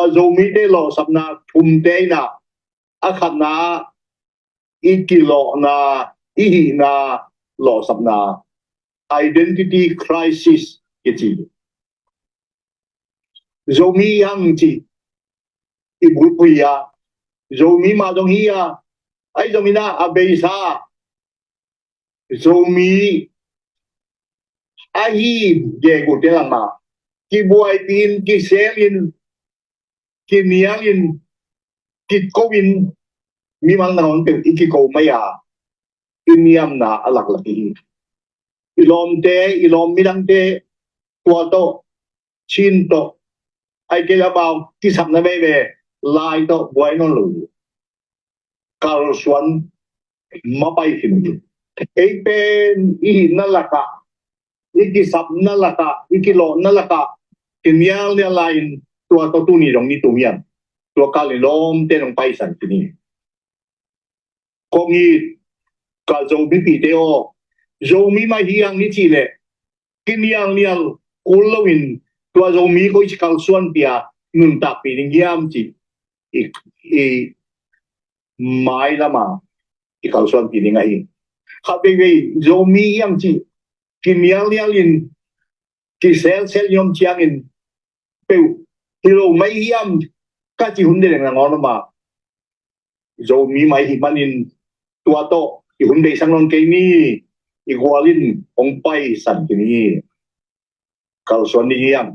tua zomi te lo sabna thum te na akhana ikilo na ihi na lo sabna identity crisis kiti zomi yang ti ibu puya zomi ma dong hiya ai zomi na abeisa zomi ahi ye ko te lang ma ki buai tin ki selin ki niangin ki kowin mi mang na on pe iki ko maya iniam na alak laki ilom midang te tua to chin to ai ke la bao ki sap na be be lai to buai non lu kal suan ma pai hin ei pen I na laka iki sap na laka iki lo na laka kinial ni lain tua to tu ni dong ni tu mian tua kali lom te dong pai san ni kongi ka zo bi pi te o zo mi ma hiang ni chi le kinial nial kulawin tua zo mi ko chi kal suan pia nun ta pi ning yam chi i mai lama i kal suan pi ning ai kha be be zo mi yam chi kinial nial in ki sel yom chiang in pe kilo mai yam ka chi hun de na ngon ma zo mi mai hi manin tua to i hun de sang non ke ni i gwalin ong pai san ki ni kal suan ni yam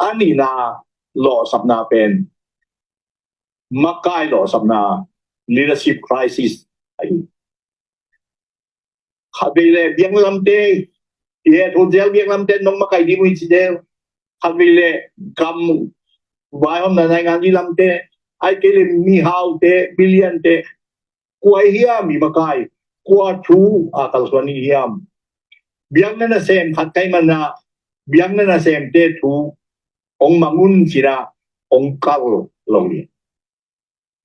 ani na lo sapna pen makai lo sapna leadership crisis ai khabile biang lam te ye thon jel biang lam te nong makai di mu chi del khabile kam vai hôm nay ngang đi lam te ai ke le mi hau te billion te kuai hiam mi makai kwa thu a kal suan ni hiam biang na sem khat kai mana biang na sem te thu ông mangun sira ông kal longi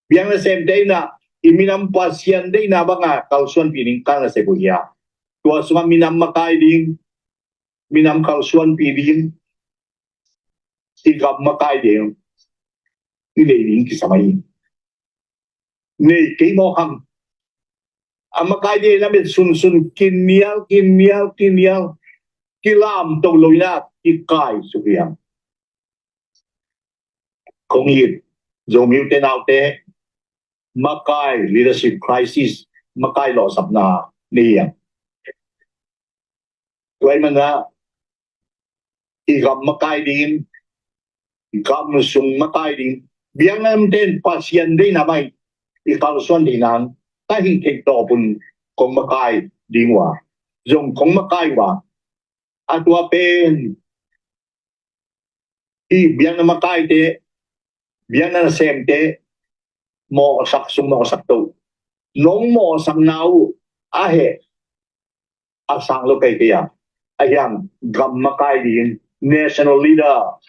biang na sem dei na iminam pasien dei na banga kal suan pining kan na sebuya tua sunga minam makai ding minam kal suan pi ding tigam makai ding ile ding ki samai nei ke mo ham amakai de na bet sun kinial kilam to loina ikai subiang không yên dù miêu tên nào thế makai leadership crisis makai lo sập na niang vậy mà na igam makai din igam sung makai din biang nam tên pasien din na mai ikal suan din nang ta hi thek to pun kong makai ding wa zong kong makai wa atwa pen i biang na makai te biang na sem te mo sak sung mo sak to nong mo sak nau a he asang lo kai kaya ayang gam makai din national leader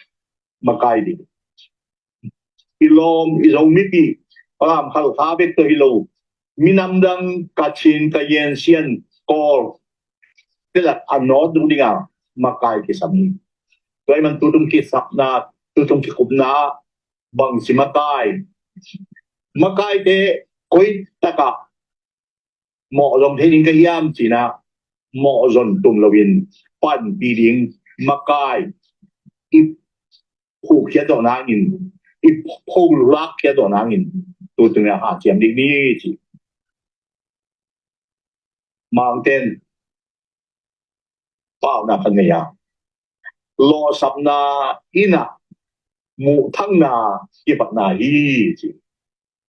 makai din ilom izong mipi pam hal habit to hilo minamdang kachin kayen sian kol tela anod dinga makai ki sami toy man tutung ki sapna tutung ki kubna bang si makai te koi taka mo long thế những cái yam chỉ na mo zon tum lovin pan pi ding makai i khu kia do na in i phou lak kia do na in tu tu na ha chiam ding ni chỉ mountain bao na kan ya lo sap na ina mu thang na i pat na hi chỉ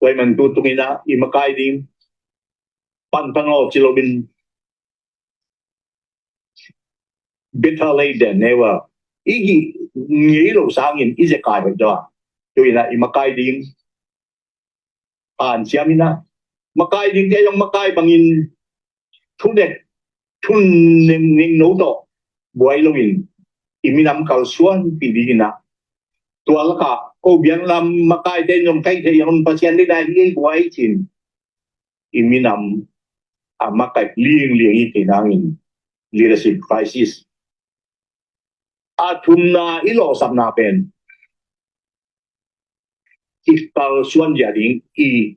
vậy mình tu tu ina i makai ding pan pango chilobin better late than never ý nghĩ lâu sáng nhìn ý sẽ cài được cho tôi là makai ding an siamina makai ding cái dòng makai bằng in thu đẹp thu ning nấu to buai lâu in iminam kal suan pi digina tua la ka ko biang lam makai den dòng cái thì dòng pasien đi đây đi buai chin iminam makai liang i tinangin leadership crisis athum na ilo sabna pen ikal suan dia ding I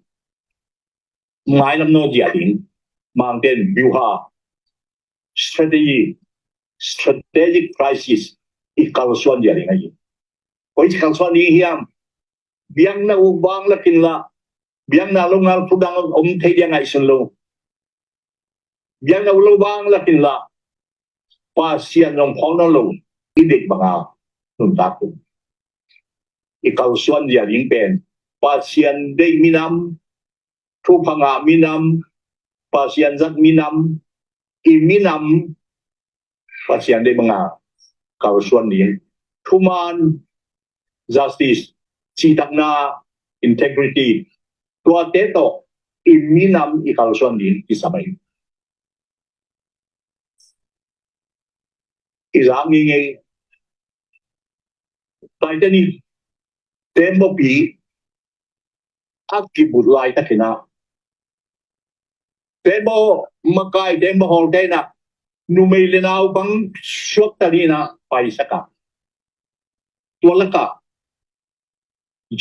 ngai lam no dia ding mang ten biuha strategic crisis ikal suan dia ding ai koi ikal suan ni hiam biang na ubang la kin la biang na lo ngal pudang om thei dia ngai sun lo biang na lo bang la kin la pa sian long phong no lo idik banga nun ta ku ikal suan dia ding pen pa sian dei minam thu phanga minam pa sian zat minam I minam pa sian dei banga kal suan ding thuman justice chi takna integrity tua te to I minam I kal suan ding I samai I zang ngi tai te ni tembo pi akibut lai ta kina tembo makai tembo hol te na numei le nau bang shok ta ni na pai saka tua laka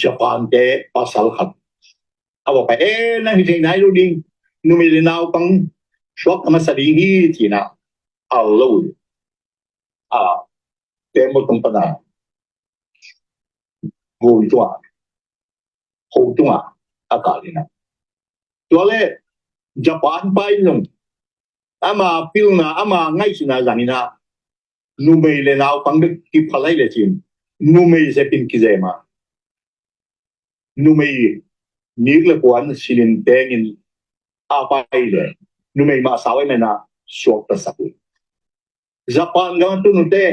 Japan te pasal khat awa pa na hi thei nai lu ding numei le nau bang shok ma sa ding hi ti na allo tembo tong pana vui tua hou tua akalina tuale Japan pai nung ama pilna ama ngai sina zanina numei le nau pang de ki phalai le chin numei se pin ki zema numei nik le kwan silin tengin apai le numei ma sawai mena shok ta saku Japan ga tu nu te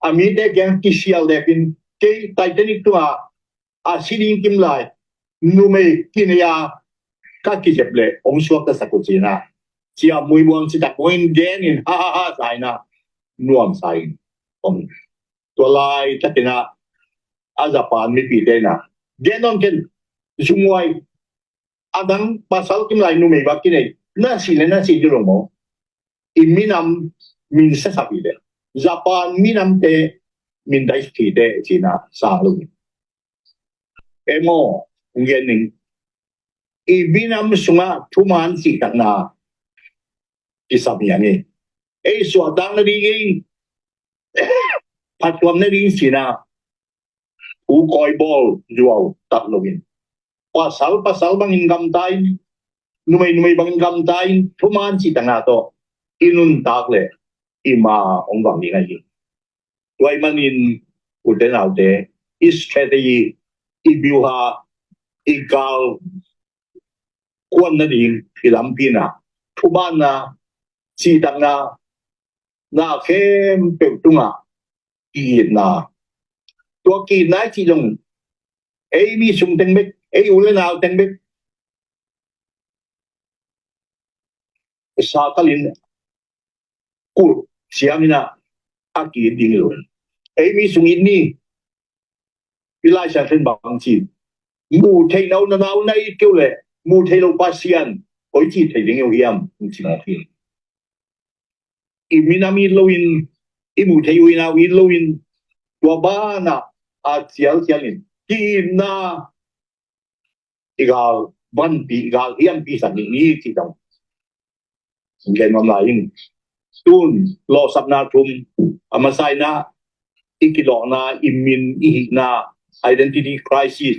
ami te gyang ki sial le pin ke Titanic tua siding kim lai numei kinia ka ki jep le ong shok ta saku china chia mui buang chi tak poin gen in ha sai na nuam sai om to lai ta kina a Japan mi pi te na gen on ken jumwai adang pasal kim lai numei ba kinai na si jurong mo I minam min sa sabi de Japan minam te min dai ki te china sa lu emo ngen ning I minam sunga thuman si tak na isabi ani so dang na ri patwam na ri sina u koi bol juaw tak login pasal bang ingam tai numei bang ingam tai thuman si tanga to inun tak le ima ong bang ni ngai wai manin uten autte strategy ibiuha igal kwan na ding ilampina thuban na chi tang na khem pe tunga ki na to ki na chi dong mi sung teng bek ule nào teng bek sa kalin ku siamina aki ding lo mi sung in ni pilai sa ten bang chi mu thei nau na nau nai kêu le mu thei lo pasian oi chi thei ding yo hiam chi ma phi iminami loin imu thei ui na wi loin tua ba na chial chialin ki na igal ban pi igal hiam pi san ni chi dong ngen mam lai in tun lo sap na thum amasai na ikilo na imin I na identity crisis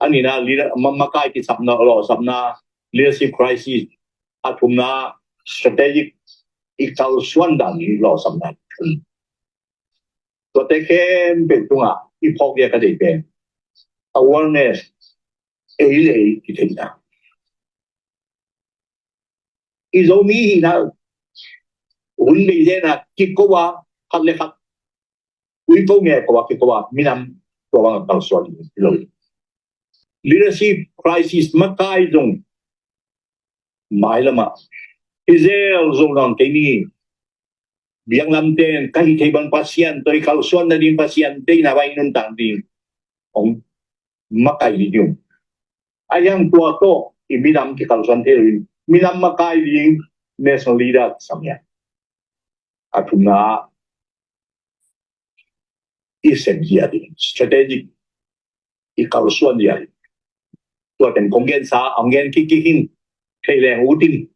ani na makai ki sap na lo sap na leadership crisis athum na strategic ikal suan dan ni lo sap na to te khem pe tunga I phok ya ka dei pe awareness le ki thei na izomi na un bi je na ki ko wa khat le khat ui ko nge ko wa ki ko wa minam to wa kal suan lo leadership crisis makai dong mai lama Israel zong dong ke ni biang lam ten kai thei ban pasien toi kal suan na din pasien dei na bai nun tang ding ong makai di yung ayang tua to iminam ki kal suan therin minam makai ding national leader samya athum na isem dia di strategic ikalsuan dia tua ten kongen sa angen kikihin kailang utin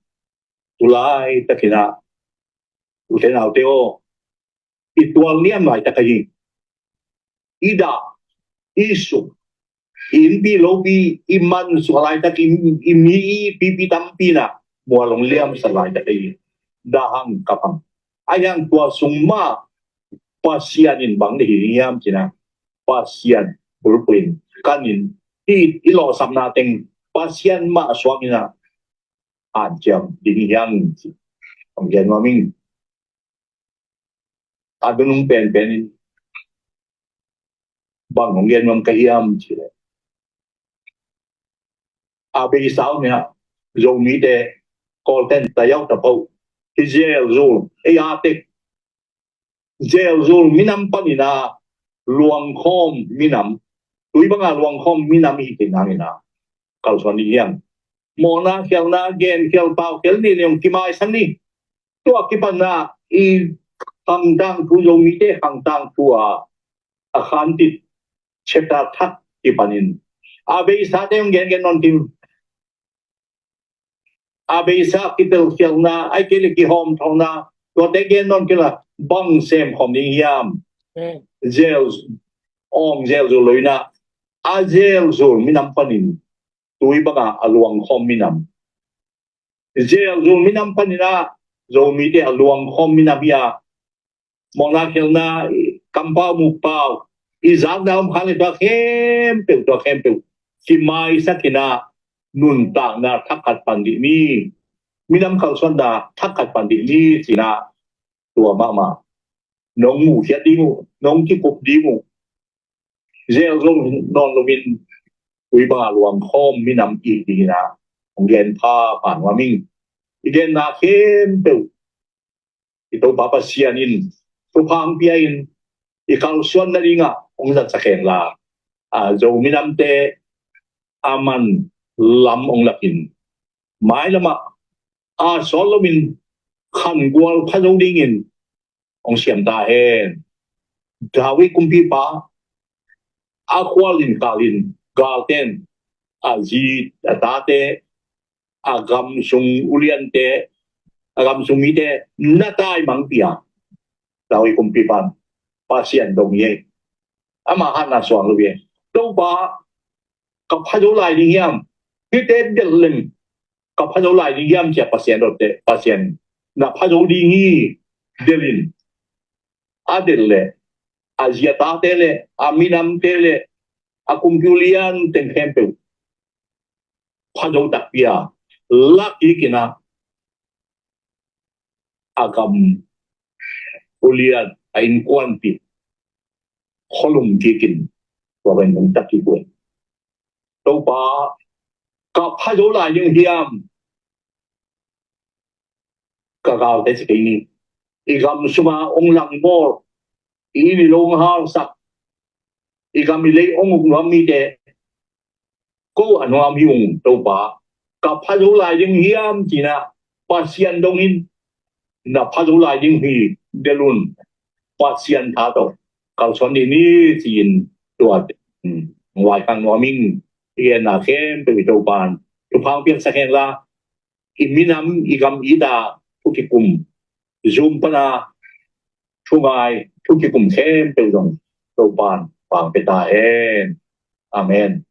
tulay takina uten auteo itual niam lai takahi ida isu inbi lobi iman sualay tak imi pipi tampina mualong liam salay takahi dahang kapang ayang tua sungma pasianin bang dihiyam kina pasian burpuin kanin ilo sam nating pasian ma aswang na ajam dihiyang ang yan maming adunong pen bang ang yan mam kahiyam sila abe isaw niya zomi de kolten tayaw tapaw hijel zul atik jel zul minam panina luang khom minam tuy banga luang khom minam itinangina kalson iyang mona khel na gen khel pau khel ni yung kimai sanni to akipan na i hangdang tu yung mite hangdang tu a khantit cheta thak ipanin abe sa te yung gen non tim abe sa kitel khel na ai kele ki hom thong na to te gen non kila bang sem khom ni yam gel ong gel zo loina a gel zo minam panin tuy banga aluang khom minam gel zo minam panina zo mi de aluang khom minam ya mona khelna kampa mu pau izang dam khale ba khem pe ki mai sakina nun ta na thakat pandi ni minam khalson da thakat pandi ni sina tua mama nong mu hiat di mu nong ki kup di mu gel zo non lovin tuy banga luang khom minam i di na ong gen pa pan wa ming igen na khem pe ito papasianin tupang piain ikalsuan na ringa ong sa sakeng la zo minamte aman lam ong lakin mai lama solomin khan gwal phajong dingin ong siam ta hen dawi kumpi pa akwalin kalin galten ji atate agam sung uliante agam sumite natay mangpia dawi kumpipan pasien dong ye ama han na swang lu ye do ba ka phajo lai ding yam hite deleng ka phajo lai ding yam che pasien dot te pasien na phajo ding hi delin adelle aziata tele aminam tele akumpulian ten hempel phajo takpia laki kina agam ulian ain kuanti holum kikin wawen ng takikwen to pa ka phajo la yung hiam ka gaw te sikini igam suma ong lang mor ini long hal sak igam ilay ong ngami de ko ano am yung to pa ka phajo la yung hiam china pasien dongin na phajo la yung hi delun pasien tha to kalson ini sin tuat ngoài kang no ming ien na kem pe to pan tu phang pian sa ken la iminam igam ida tukikum zoom pana thungai tukikum kem pe dong to pan pang pe ta en amen